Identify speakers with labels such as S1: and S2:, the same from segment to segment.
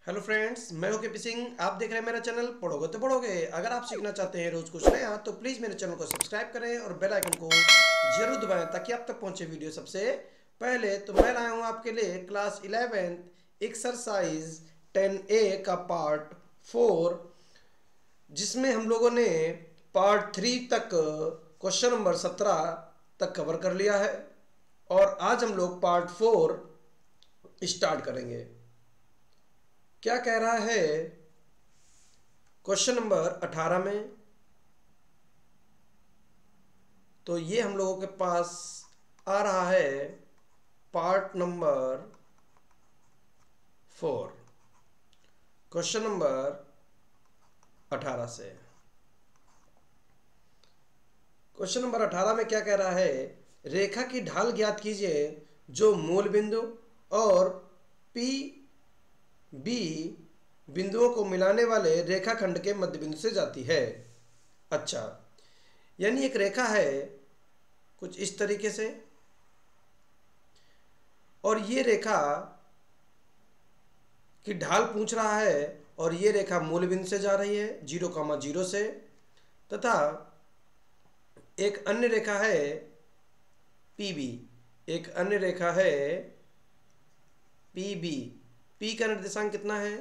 S1: Hello friends, मैं हूं KP Singh. आप देख रहे हैं मेरा चैनल पढ़ोगे तो पढ़ोगे। अगर आप सीखना चाहते हैं रोज कुछ नया तो प्लीज़ मेरे चैनल को सब्सक्राइब करें और बेल आइकन को जरूर दबाएं ताकि आप तक पहुंचे वीडियो सबसे पहले। तो मैं लाया हूं आपके लिए क्लास 11th एक्सरसाइज 10A का पार्ट 4, जिसमें हम लोगों ने पार्ट 3 तक क्वेश्चन नंबर 17 तक कवर कर लिया है और आज हम लोग पार्ट 4 स्टार्ट करेंगे। क्या कह रहा है क्वेश्चन नंबर 18 में? तो ये हम लोगों के पास आ रहा है पार्ट नंबर 4, क्वेश्चन नंबर 18 से। क्वेश्चन नंबर 18 में क्या कह रहा है? रेखा की ढाल ज्ञात कीजिए जो मूल बिंदु और पी बी बिंदुओं को मिलाने वाले रेखाखंड के मध्य बिंदु से जाती है। अच्छा, यानी एक रेखा है कुछ इस तरीके से और ये रेखा की ढाल पूछ रहा है और ये रेखा मूल बिंदु से जा रही है 0,0 से, तथा एक अन्य रेखा है पीबी, एक अन्य रेखा है पीबी। पी का निर्देशांक कितना है?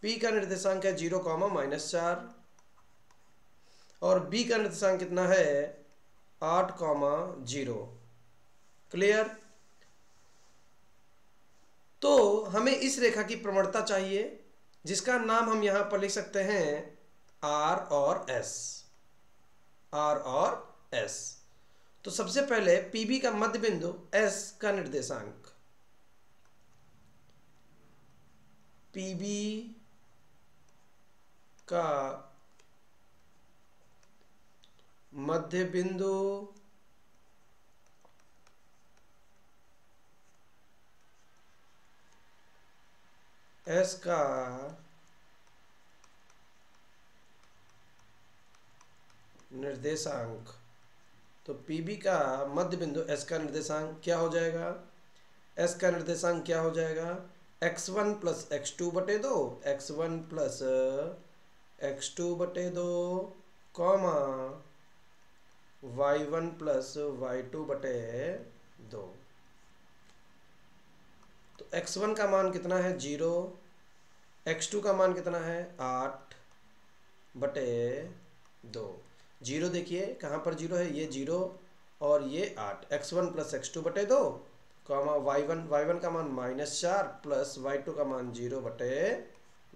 S1: पी का निर्देशांक है 0,-4 और बी का निर्देशांक कितना है? 8,0। क्लियर? तो हमें इस रेखा की प्रवणता चाहिए जिसका नाम हम यहां पर लिख सकते हैं आर और एस। आर और एस। तो सबसे पहले पीबी का मध्य बिंदु, एस का निर्देशांक, पीबी का मध्य बिंदु एस का निर्देशांक। तो पीबी का मध्य बिंदु एस का निर्देशांक क्या हो जाएगा? एस का निर्देशांक क्या हो जाएगा? x1 प्लस x2 बटे 2, x1 प्लस x2 बटे 2, कॉमा y1 प्लस y2 बटे 2। तो x1 का मान कितना है? 0। x2 का मान कितना है? 8 बटे 2। 0 देखिए कहाँ पर 0 है? ये 0 और ये 8। x1 प्लस x2 बटे 2, कॉमा y1 का मान -4 प्लस y2 का मान 0 बटे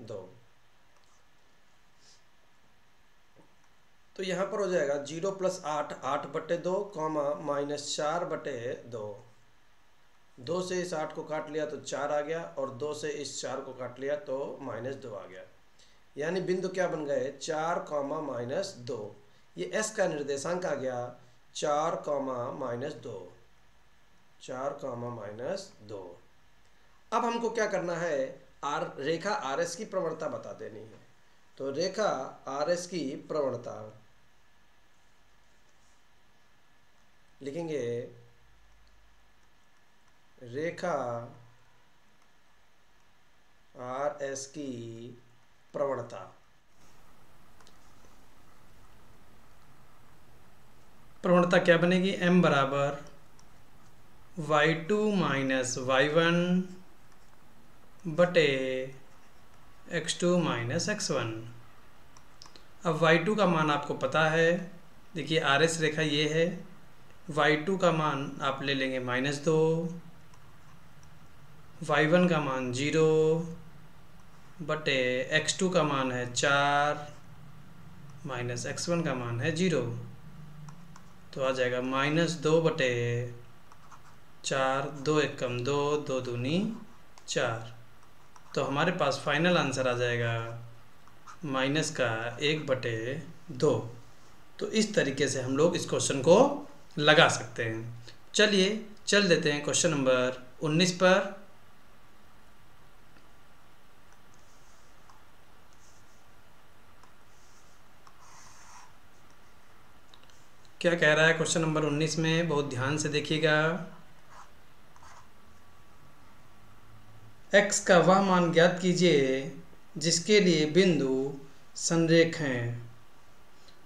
S1: 2। तो यहाँ पर हो जाएगा 0 प्लस 8, 8 बटे 2, कॉमा -4 बटे 2। 2 से इस 8 को काट लिया तो 4 आ गया और 2 से इस 4 को काट लिया तो -2 आ गया। यानी बिंदु क्या बन गए? 4, -2। ये एस का निर्देशांक आ गया 4, -2। 4, -2। अब हमको क्या करना है? रेखा आर एस की प्रवणता बता देनी है। तो रेखा आर एस की प्रवणता लिखेंगे, रेखा आर एस की प्रवणता। प्रवणता क्या बनेगी? m बराबर y2 माइनस y1 बटे x2 माइनस x1। अब y2 का मान आपको पता है। देखिए आर एस रेखा ये है, y2 का मान आप ले लेंगे -2, y1 का मान 0 बटे x2 का मान है 4 माइनस x1 का मान है 0। तो आ जाएगा -2 बटे 4, 2 एक कम 2, 2 दूनी 4। तो हमारे पास फाइनल आंसर आ जाएगा -1 बटे 2। तो इस तरीके से हम लोग इस क्वेश्चन को लगा सकते हैं। चलिए चल देते हैं क्वेश्चन नंबर 19 पर। क्या कह रहा है क्वेश्चन नंबर 19 में? बहुत ध्यान से देखिएगा। x का वह मान ज्ञात कीजिए जिसके लिए बिंदु संरेख हैं।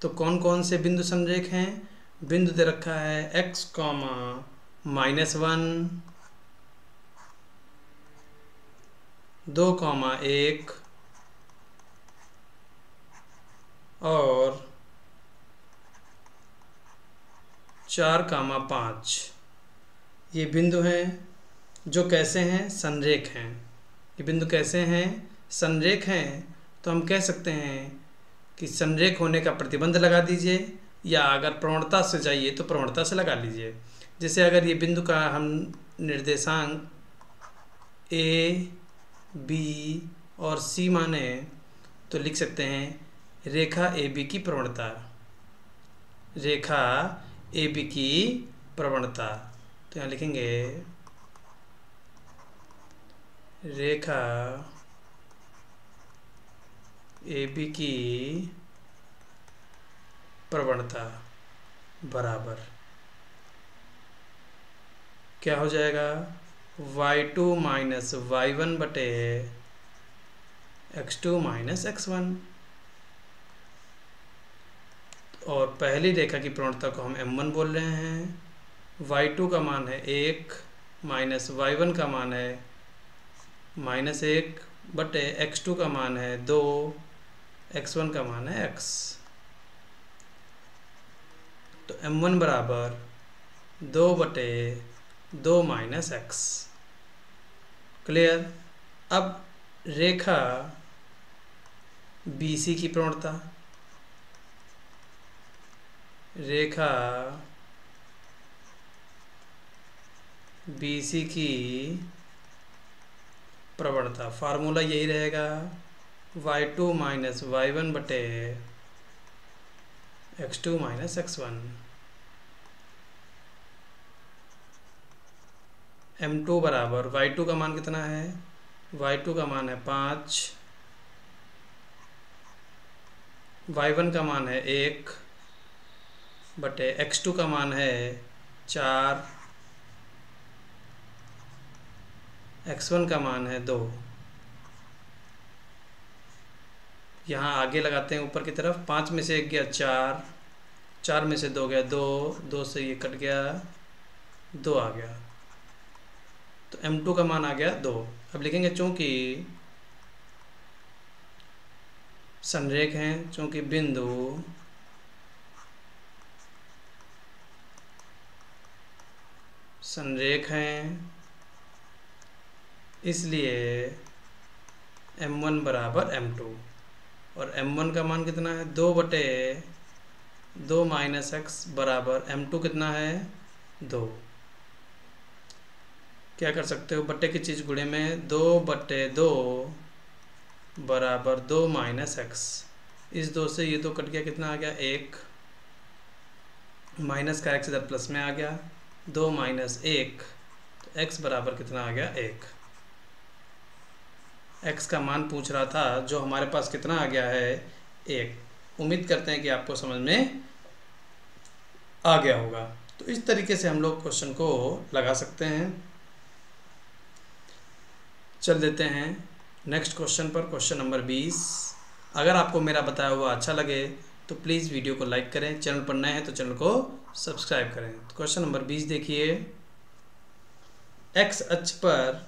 S1: तो कौन कौन से बिंदु संरेख हैं? बिंदु दे रखा है x, -1, 2, 1 और 4, 5। ये बिंदु हैं जो कैसे हैं? संरेख हैं। ये बिंदु कैसे हैं? संरेख हैं। तो हम कह सकते हैं कि संरेख होने का प्रतिबंध लगा दीजिए, या अगर प्रवणता से चाहिए तो प्रवणता से लगा लीजिए। जैसे अगर ये बिंदु का हम निर्देशांक A, B और C माने तो लिख सकते हैं रेखा AB की प्रवणता। रेखा AB की प्रवणता। तो यहाँ लिखेंगे रेखा AB की प्रवणता बराबर क्या हो जाएगा? y2 माइनस y1 बटे x2 माइनस x1। और पहली रेखा की प्रवणता को हम m1 बोल रहे हैं। y2 का मान है 1 माइनस y1 का मान है -1 बटे x2 का मान है 2, x1 का मान है x। तो m1 बराबर 2 बटे 2 माइनस x। क्लियर? अब रेखा BC की प्रवणता। रेखा BC की प्रवणता फार्मूला यही रहेगा y2 माइनस y1 बटे x2 माइनस x1। m2 बराबर y2 का मान कितना है? y2 का मान है 5, y1 का मान है 1 बटे x2 का मान है 4, x1 का मान है 2। यहाँ आगे लगाते हैं ऊपर की तरफ। 5 में से 1 गया 4, 4 में से 2 गया 2, 2 से ये कट गया 2 आ गया। तो m2 का मान आ गया 2। अब लिखेंगे चूँकि संरेख हैं, चूँकि बिंदु संरेख हैं, इसलिए m1 बराबर m2। और m1 का मान कितना है? 2 बटे 2 माइनस x बराबर m2 कितना है? 2। क्या कर सकते हो? बट्टे की चीज़ गुणे में 2 बटे 2 बराबर 2 माइनस x। इस 2 से ये 2 कट गया, कितना आ गया? 1। माइनस का x इधर प्लस में आ गया, 2 माइनस 1, तो x बराबर कितना आ गया? 1। x का मान पूछ रहा था, जो हमारे पास कितना आ गया है? 1। उम्मीद करते हैं कि आपको समझ में आ गया होगा। तो इस तरीके से हम लोग क्वेश्चन को लगा सकते हैं। चल देते हैं नेक्स्ट क्वेश्चन पर, क्वेश्चन नंबर 20। अगर आपको मेरा बताया हुआ अच्छा लगे तो प्लीज़ वीडियो को लाइक करें, चैनल पर नए हैं तो चैनल को सब्सक्राइब करें। तो क्वेश्चन नंबर 20 देखिए, x अक्ष पर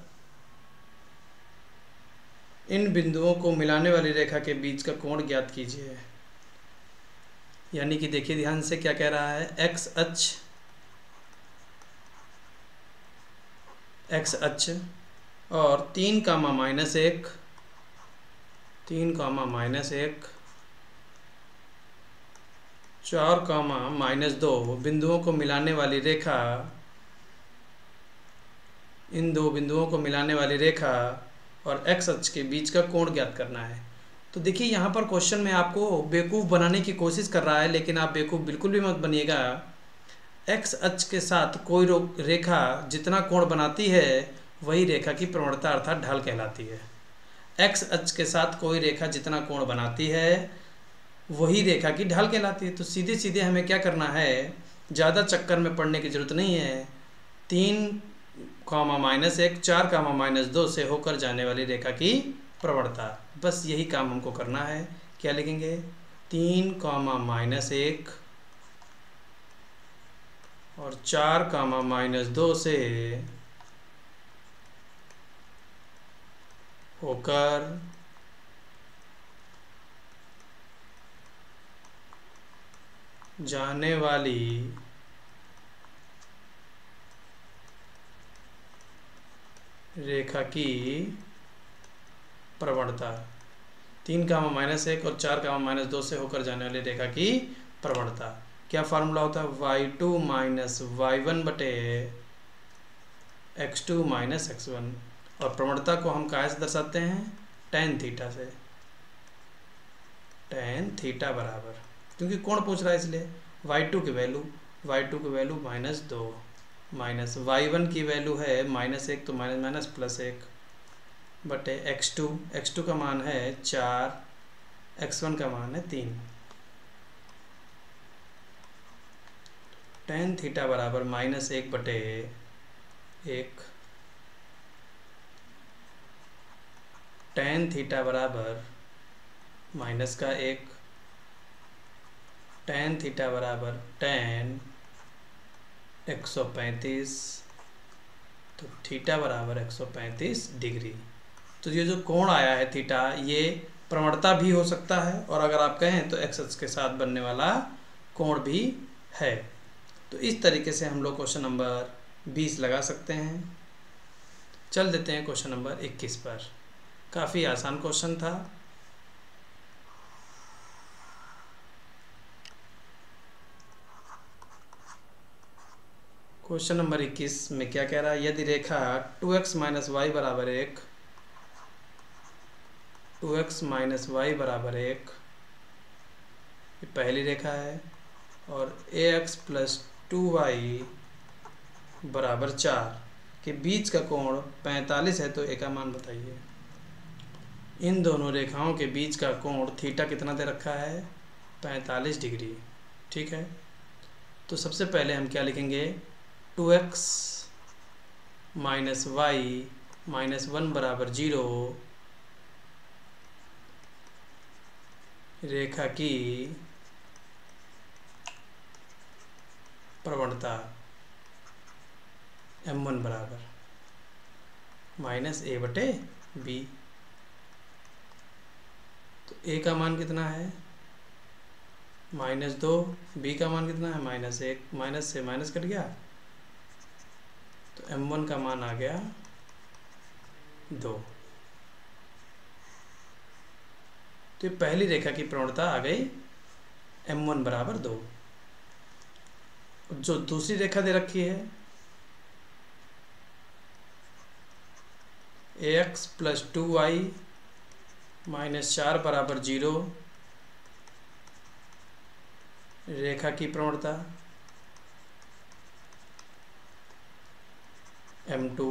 S1: इन बिंदुओं को मिलाने वाली रेखा के बीच का कोण ज्ञात कीजिए। यानी कि देखिए ध्यान से क्या कह रहा है, x अक्ष और 3, -1, 3, -1, 4, -2 बिंदुओं को मिलाने वाली रेखा, इन दो बिंदुओं को मिलाने वाली रेखा और x अक्ष के बीच का कोण ज्ञात करना है। तो देखिए यहाँ पर क्वेश्चन में आपको बेवकूफ़ बनाने की कोशिश कर रहा है, लेकिन आप बेवकूफ़ बिल्कुल भी मत बनिएगा। x अक्ष के साथ कोई रेखा जितना कोण बनाती है वही रेखा की प्रवणता अर्थात ढाल कहलाती है। x अक्ष के साथ कोई रेखा जितना कोण बनाती है वही रेखा की ढाल कहलाती है। तो सीधे सीधे हमें क्या करना है, ज़्यादा चक्कर में पड़ने की ज़रूरत नहीं है। 3 कॉमा -1 4 कामा -2 से होकर जाने वाली रेखा की प्रवणता। बस यही काम हमको करना है। क्या लिखेंगे? 3 कामा -1 और 4 कामा -2 से होकर जाने वाली रेखा की प्रवणता। 3 कामा -1 और 4 कामा -2 से होकर जाने वाली रेखा की प्रवणता। क्या फार्मूला होता है? y2 माइनस y1 बटे x2 माइनस x1। और प्रवणता को हम कहाँ से दर्शाते हैं? tan थीटा से। tan थीटा बराबर, क्योंकि कोण पूछ रहा है इसलिए y2 की वैल्यू -2 माइनस y1 की वैल्यू है -1 तो माइनस +1 बटे x2 का मान है 4, x1 का मान है 3। tan थीटा बराबर -1 बटे 1। tan थीटा बराबर माइनस का 1। tan थीटा बराबर tan 135, तो थीटा बराबर 135 डिग्री। तो ये जो कोण आया है थीटा, ये प्रवणता भी हो सकता है और अगर आप कहें तो एक्स अक्ष के साथ बनने वाला कोण भी है। तो इस तरीके से हम लोग क्वेश्चन नंबर 20 लगा सकते हैं। चल देते हैं क्वेश्चन नंबर 21 पर। काफ़ी आसान क्वेश्चन था। क्वेश्चन नंबर 21 में क्या कह रहा है? यदि रेखा 2x माइनस वाई बराबर 1, 2x माइनस वाई बराबर 1 ये पहली रेखा है, और ax प्लस 2y बराबर 4 के बीच का कोण 45 है, तो a का मान बताइए। इन दोनों रेखाओं के बीच का कोण थीटा कितना दे रखा है? 45 डिग्री। ठीक है, तो सबसे पहले हम क्या लिखेंगे? 2x माइनस वाई माइनस 1 बराबर 0 रेखा की प्रवणता m1 बराबर -a बटे b। तो a का मान कितना है? -2। b का मान कितना है? -1। माइनस से माइनस कट गया, तो m1 का मान आ गया 2। तो ये पहली रेखा की प्रवणता आ गई m1 बराबर 2। जो दूसरी रेखा दे रखी है ax प्लस 2y माइनस 4 बराबर 0 रेखा की प्रवणता m2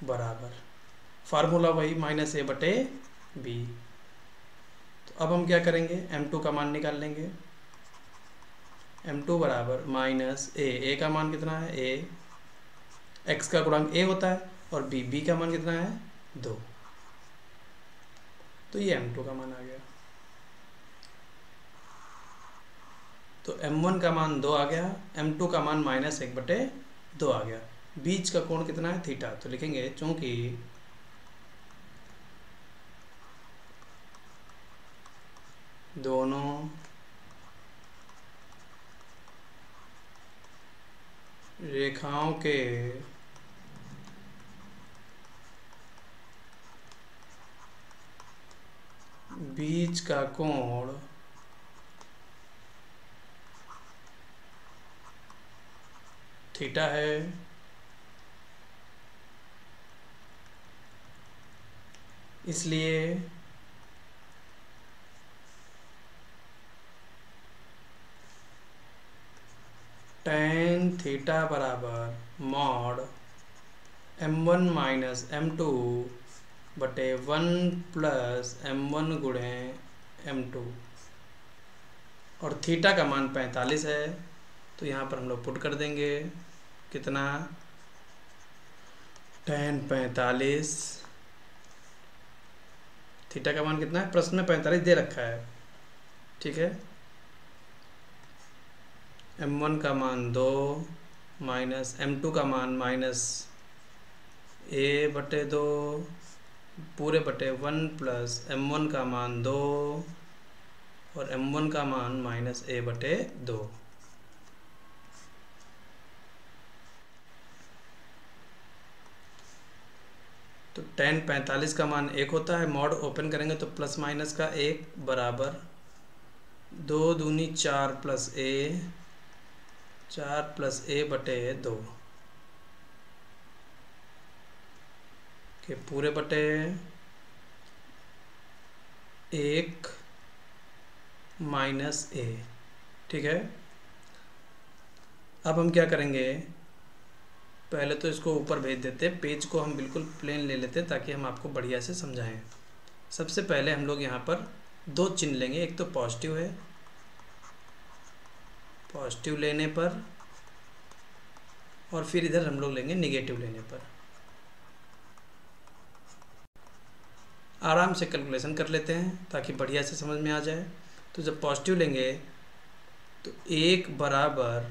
S1: बराबर, फार्मूला वही -a बटे b। तो अब हम क्या करेंगे? m2 का मान निकाल लेंगे। m2 बराबर -a का मान कितना है? a x का गुणांक a होता है, और b का मान कितना है? 2। तो ये m2 का मान आ गया। तो m1 का मान 2 आ गया, m2 का मान -1 बटे 2 आ गया। बीच का कोण कितना है? थीटा। तो लिखेंगे चूंकि दोनों रेखाओं के बीच का कोण थीटा है, इसलिए tan थीटा बराबर मॉड m1 माइनस m2 बटे 1 प्लस m1 गुणे m2। और थीटा का मान 45 है, तो यहाँ पर हम लोग पुट कर देंगे कितना? tan 45, थीटा का मान कितना है, प्रश्न में 45 दे रखा है, ठीक है। m1 का मान 2 माइनस m2 का मान माइनस a/2 पूरे बटे 1 प्लस m1 का मान 2 और m1 का मान माइनस a/2। तो tan 45 का मान 1 होता है, मॉड ओपन करेंगे तो प्लस माइनस का 1 बराबर 2 दूनी 4 प्लस a, 4 प्लस a/2 के पूरे बटे 1 माइनस a, ठीक है। अब हम क्या करेंगे, पहले तो इसको ऊपर भेज देते, पेज को हम बिल्कुल प्लेन ले लेते ताकि हम आपको बढ़िया से समझाएं। सबसे पहले हम लोग यहाँ पर दो चिन्ह लेंगे, एक तो पॉजिटिव है, पॉजिटिव लेने पर, और फिर इधर हम लोग लेंगे निगेटिव लेने पर। आराम से कैलकुलेशन कर लेते हैं ताकि बढ़िया से समझ में आ जाए। तो जब पॉजिटिव लेंगे तो 1 बराबर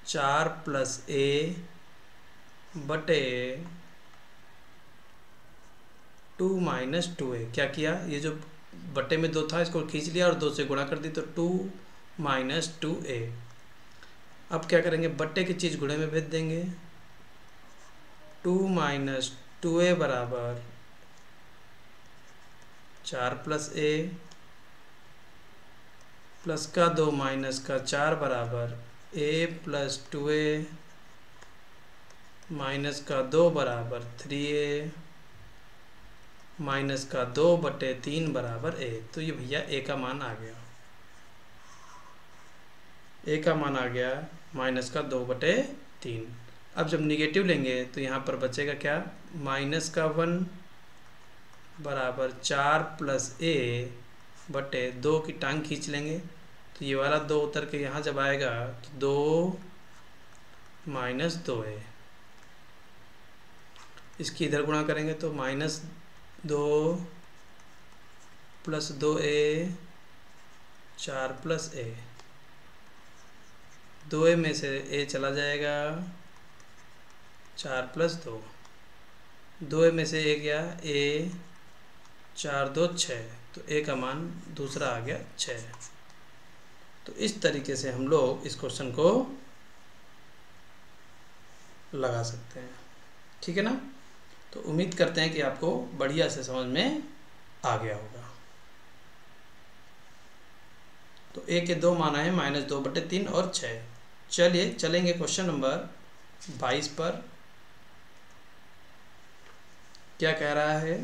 S1: 4 प्लस a बटे 2 माइनस 2a। क्या किया, ये जो बटे में 2 था इसको खींच लिया और 2 से गुणा कर दी तो 2 माइनस 2a। अब क्या करेंगे, बट्टे की चीज़ गुणे में भेज देंगे। 2 माइनस 2a बराबर 4 प्लस a प्लस का 2 माइनस का 4 बराबर a प्लस 2a माइनस का 2 बराबर 3a माइनस का 2/3 बराबर a। तो ये भैया a का मान आ गया, a का मान आ गया माइनस का 2/3। अब जब निगेटिव लेंगे तो यहाँ पर बचेगा क्या, माइनस का 1 बराबर 4 प्लस a बटे 2 की टांग खींच लेंगे तो ये वाला 2 उतर के यहाँ जब आएगा तो 2 माइनस 2a। इसकी इधर गुणा करेंगे तो minus 2 plus 2a 4 plus a, 2a में से a चला जाएगा, 4 प्लस 2, 2a में से a गया a, 4 2 6, तो a का मान दूसरा आ गया 6। तो इस तरीके से हम लोग इस क्वेश्चन को लगा सकते हैं, ठीक है ना। तो उम्मीद करते हैं कि आपको बढ़िया से समझ में आ गया होगा। तो a के दो मान आए माइनस 2/3 और 6। चलिए चलेंगे क्वेश्चन नंबर 22 पर। क्या कह रहा है,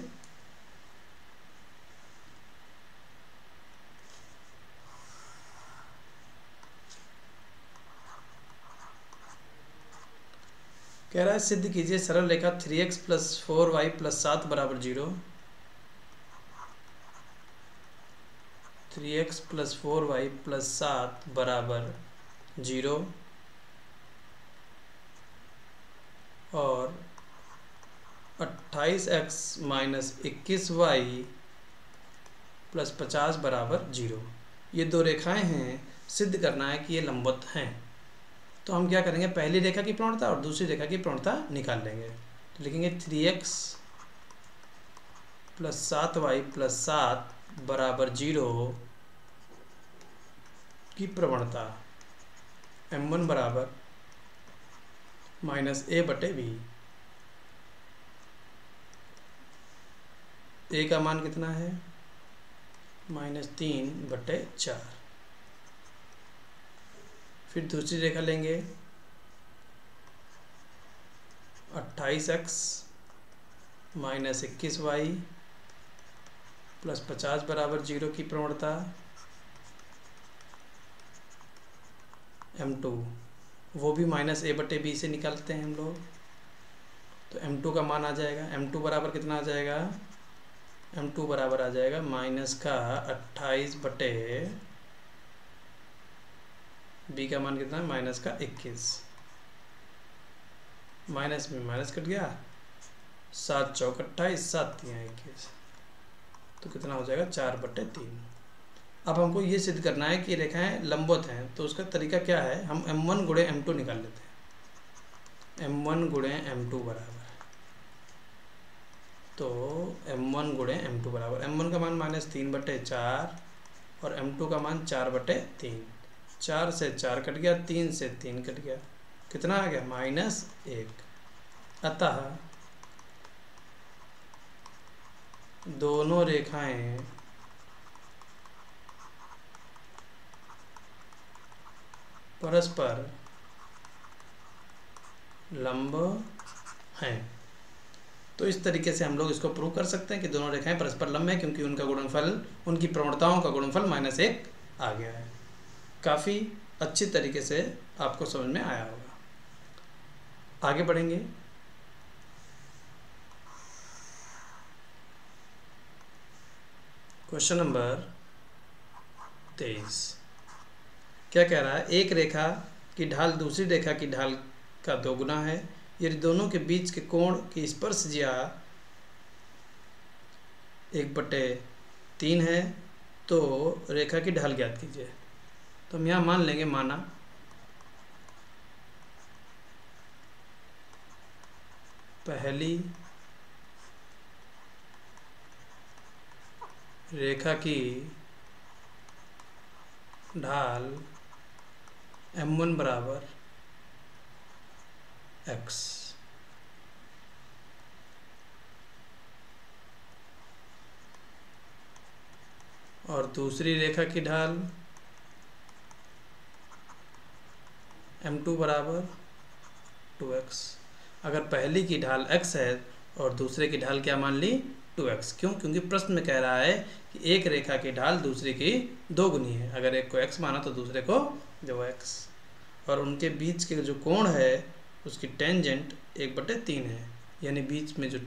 S1: कह रहा है सिद्ध कीजिए सरल रेखा 3x प्लस 4y प्लस 7 बराबर 0, 3x प्लस 4y प्लस 7 बराबर 0 और 28x माइनस 21y प्लस 50 बराबर 0। ये दो रेखाएं हैं, सिद्ध करना है कि ये लंबवत हैं। तो हम क्या करेंगे, पहली रेखा की प्रवणता और दूसरी रेखा की प्रवणता निकाल लेंगे। तो लिखेंगे 3x प्लस 7y प्लस 7 बराबर 0 की प्रवणता m1 बराबर माइनस a/b। a का मान कितना है, माइनस 3/4। फिर दूसरी रेखा लेंगे 28x माइनस 21y प्लस 50 बराबर 0 की प्रवणता m2, वो भी माइनस a/b से निकालते हैं हम लोग। तो m2 का मान आ जाएगा, m2 बराबर कितना आ जाएगा, m2 बराबर आ जाएगा माइनस का 28 बटे b का मान कितना है, माइनस का 21। माइनस में माइनस कट गया, 7 चौक 28, 7 तियाँ 21, तो कितना हो जाएगा 4/3। अब हमको ये सिद्ध करना है कि रेखाएं लंबवत हैं, तो उसका तरीका क्या है, हम m1 गुणे m2 निकाल लेते हैं। m1 गुणे m2 बराबर, तो m1 गुणे m2 बराबर, m1 का मान -3/4 और m2 का मान 4/3। 4 से 4 कट गया, 3 से 3 कट गया, कितना आ गया -1। अतः दोनों रेखाएं परस्पर लंब हैं। तो इस तरीके से हम लोग इसको प्रूव कर सकते हैं कि दोनों रेखाएं परस्पर लंब हैं, क्योंकि उनका गुणनफल, उनकी प्रवणताओं का गुणनफल -1 आ गया है। काफ़ी अच्छी तरीके से आपको समझ में आया होगा। आगे बढ़ेंगे। क्वेश्चन नंबर 23 क्या कह रहा है, एक रेखा की ढाल दूसरी रेखा की ढाल का 2 गुना है। यदि दोनों के बीच के कोण की स्पर्शज्या 1/3 है तो रेखा की ढाल ज्ञात कीजिए। तो हम यहाँ मान लेंगे, माना पहली रेखा की ढाल m1 बराबर x, और दूसरी रेखा की ढाल m2 बराबर 2x। अगर पहली की ढाल x है और दूसरे की ढाल क्या मान ली, 2x। क्यों? क्योंकि प्रश्न में कह रहा है कि एक रेखा की ढाल दूसरे की 2 गुनी है। अगर एक को x माना तो दूसरे को 2x, और उनके बीच के जो कोण है उसकी टेंजेंट 1/3 है, यानी बीच में जो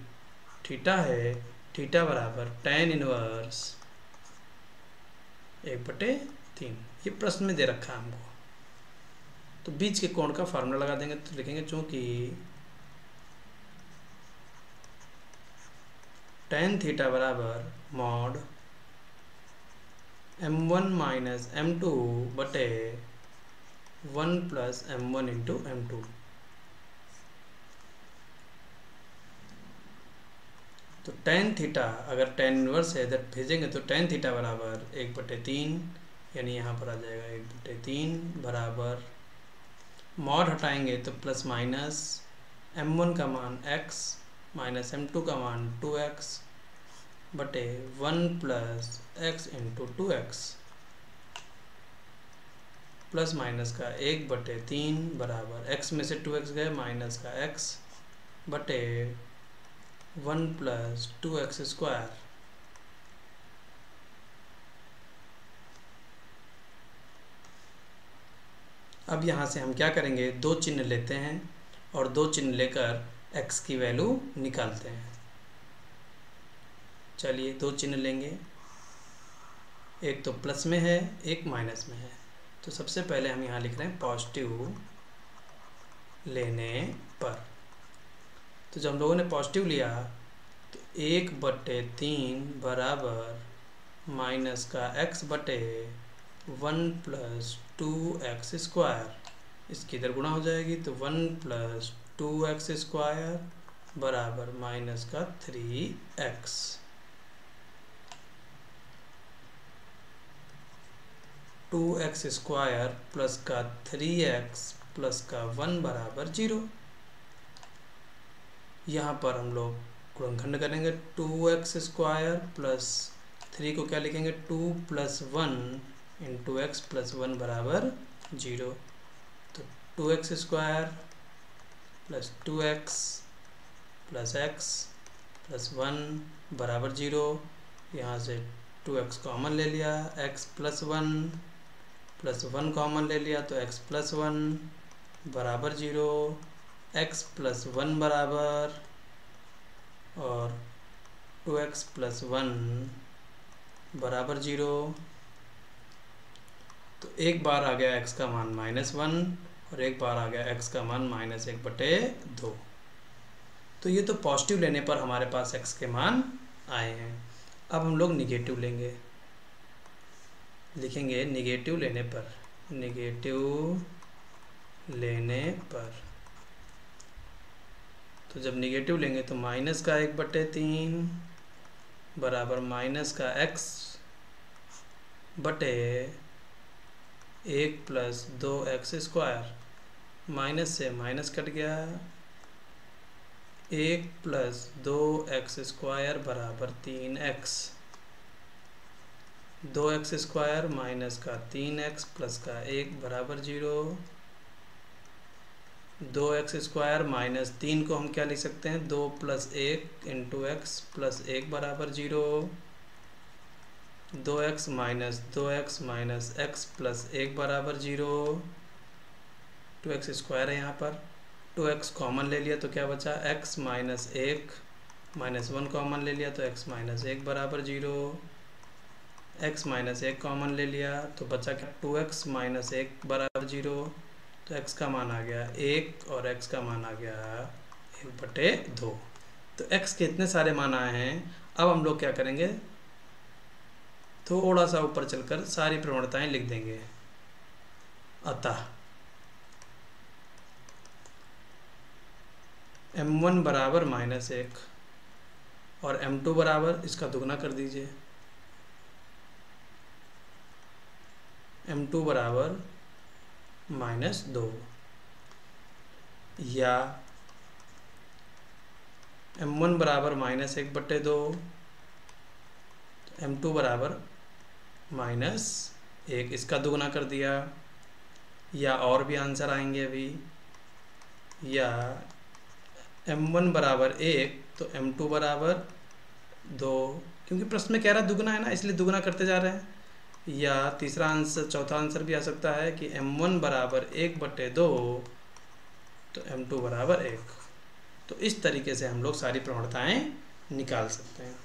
S1: थीटा है, थीटा बराबर tan इनवर्स 1/3। ये प्रश्न में दे रखा है हमको। तो बीच के कोण का फार्मूला लगा देंगे, तो लिखेंगे चूंकि tan थीटा बराबर मॉड m1 माइनस m2 बटे 1 प्लस m1 इंटू m2। तो tan थीटा, अगर tan इनवर्स है इधर भेजेंगे तो tan थीटा बराबर 1/3, यानी यहाँ पर आ जाएगा 1/3 बराबर, मॉड हटाएंगे तो प्लस माइनस m1 का मान x माइनस m2 का मान 2x बटे 1 plus x into 2x, plus minus का 1/3 बराबर, x में से 2x गए, माइनस का x बटे 1 प्लस 2x स्क्वायर। अब यहाँ से हम क्या करेंगे, 2 चिन्ह लेते हैं और 2 चिन्ह लेकर x की वैल्यू निकालते हैं। चलिए 2 चिन्ह लेंगे, एक तो प्लस में है, एक माइनस में है। तो सबसे पहले हम यहाँ लिख रहे हैं पॉजिटिव लेने पर। तो जब हम लोगों ने पॉजिटिव लिया तो 1/3 बराबर माइनस का x बटे 1 प्लस 2x स्क्वायर, इसकी इधर गुणा हो जाएगी, तो 1 प्लस 2x स्क्वायर बराबर माइनस का 3x। To x square plus का 3x प्लस का 1 बराबर 0। यहाँ पर हम लोग गुणनखंड करेंगे, 2x स्क्वायर प्लस 3 को क्या लिखेंगे, 2 प्लस 1 इंटू एक्स प्लस 1 बराबर 0। तो 2x square plus 2x plus x plus 1 बराबर 0। यहाँ से 2x कॉमन ले लिया, x प्लस 1 प्लस 1 कॉमन ले लिया, तो x प्लस 1 बराबर 0, x प्लस 1 बराबर और 2x प्लस 1 बराबर 0। तो एक बार आ गया x का मान -1 और एक बार आ गया x का मान -1/2।
S2: तो ये तो पॉजिटिव लेने पर हमारे पास x के मान आए हैं। अब हम लोग निगेटिव लेंगे, लिखेंगे निगेटिव लेने पर, निगेटिव लेने पर। तो जब निगेटिव लेंगे तो माइनस का 1/3 बराबर माइनस का x बटे 1 प्लस 2x²। माइनस से माइनस कट गया, 1 प्लस 2x² बराबर 3x। 2x² माइनस का 3x प्लस का 1 बराबर 0। 2x² माइनस 3 को हम क्या लिख सकते हैं, 2 प्लस 1 इंटू एक्स प्लस 1 बराबर 0। 2x minus 2x minus x plus 1 बराबर 0। 2x² है यहाँ पर, 2x कॉमन ले लिया तो क्या बचा, x माइनस 1 माइनस 1 कॉमन ले लिया तो x माइनस 1 बराबर 0। x माइनस 1 कॉमन ले लिया तो बचा क्या, 2x माइनस 1 बराबर 0। तो x का मान आ गया 1 और x का मान आ गया 1/2। तो x के इतने सारे मान आए हैं। अब हम लोग क्या करेंगे, थोड़ा सा ऊपर चलकर सारी प्रवणताएं लिख देंगे। अतः m1 बराबर -1 और m2 बराबर इसका दुगना कर दीजिए, m2 बराबर -2, या m1 बराबर -1/2, m2 बराबर -1, इसका दुगना कर दिया। या और भी आंसर आएंगे अभी, या m1 बराबर 1 तो m2 बराबर 2, क्योंकि प्रश्न में कह रहा है दुगना है ना, इसलिए दुगना करते जा रहे हैं। या तीसरा आंसर, चौथा आंसर भी आ सकता है कि m1 बराबर 1/2 तो m2 बराबर 1। तो इस तरीके से हम लोग सारी प्रवणताएं निकाल सकते हैं।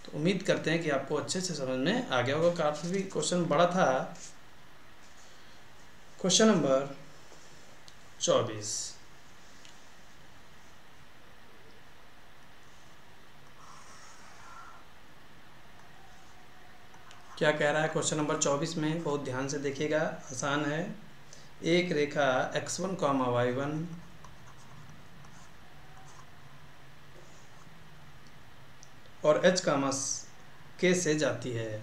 S2: तो उम्मीद करते हैं कि आपको अच्छे से समझ में आ गया होगा। काफ़ी क्वेश्चन बड़ा था। क्वेश्चन नंबर 24, क्या कह रहा है क्वेश्चन नंबर 24 में, बहुत ध्यान से देखिएगा, आसान है। एक रेखा x1, y1 और h, k से जाती है,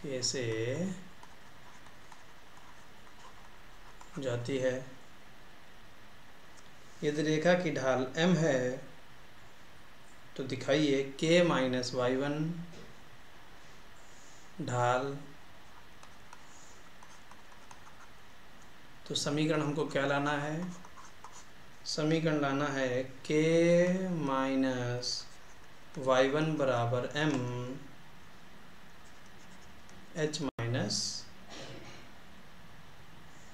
S2: k से जाती है। यदि रेखा की ढाल m है तो दिखाइए k माइनस y1 ढाल। तो समीकरण हमको क्या लाना है, समीकरण लाना है k माइनस y1 बराबर m h माइनस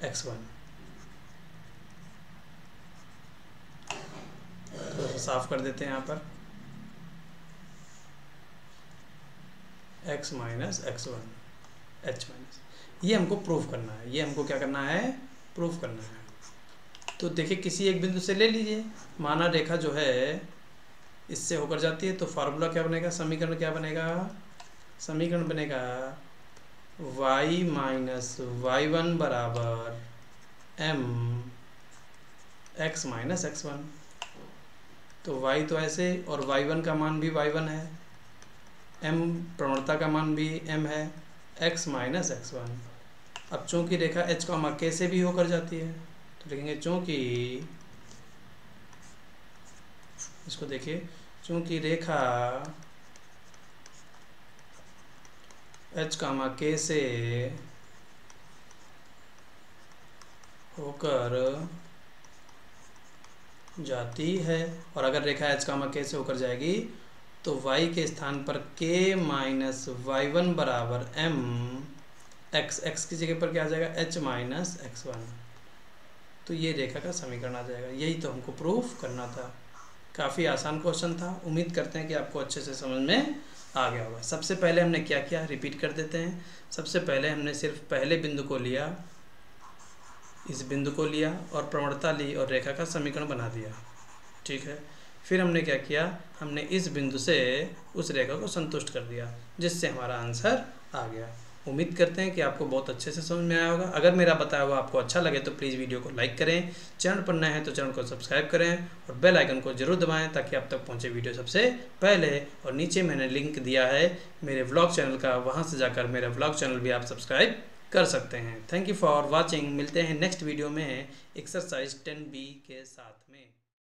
S2: x1। तो साफ कर देते हैं यहाँ पर, x minus x1 h minus, ये हमको प्रूफ करना है। ये हमको क्या करना है, प्रूफ करना है। तो देखिए किसी एक बिंदु से ले लीजिए, माना रेखा जो है इससे होकर जाती है, तो फार्मूला क्या बनेगा, समीकरण क्या बनेगा, समीकरण बनेगा y माइनस y1 बराबर m x माइनस x1। तो y तो ऐसे, और y1 का मान भी y1 है, m प्रवणता का मान भी m है, x माइनस x1। अब चूंकि रेखा h, k से भी होकर जाती है, तो लिखेंगे चूंकि, इसको देखिए, चूंकि रेखा h, k से होकर जाती है, और अगर रेखा h, k से होकर जाएगी तो y के स्थान पर k माइनस y1 बराबर m x की जगह पर क्या आ जाएगा, h माइनस x1। तो ये रेखा का समीकरण आ जाएगा। यही तो हमको प्रूफ करना था। काफ़ी आसान क्वेश्चन था। उम्मीद करते हैं कि आपको अच्छे से समझ में आ गया होगा। सबसे पहले हमने क्या किया, रिपीट कर देते हैं। सबसे पहले हमने सिर्फ पहले बिंदु को लिया, इस बिंदु को लिया और प्रवणता ली और रेखा का समीकरण बना दिया। ठीक है, फिर हमने क्या किया, हमने इस बिंदु से उस रेखा को संतुष्ट कर दिया, जिससे हमारा आंसर आ गया। उम्मीद करते हैं कि आपको बहुत अच्छे से समझ में आया होगा। अगर मेरा बताया हुआ आपको अच्छा लगे तो प्लीज़ वीडियो को लाइक करें, चैनल पर नए हैं तो चैनल को सब्सक्राइब करें और बेल आइकन को जरूर दबाएं ताकि आप तक पहुंचे वीडियो सबसे पहले। और नीचे मैंने लिंक दिया है मेरे व्लॉग चैनल का, वहां से जाकर मेरा व्लॉग चैनल भी आप सब्सक्राइब कर सकते हैं। Thank you for watching. मिलते हैं नेक्स्ट वीडियो में एक्सरसाइज 10B के साथ में।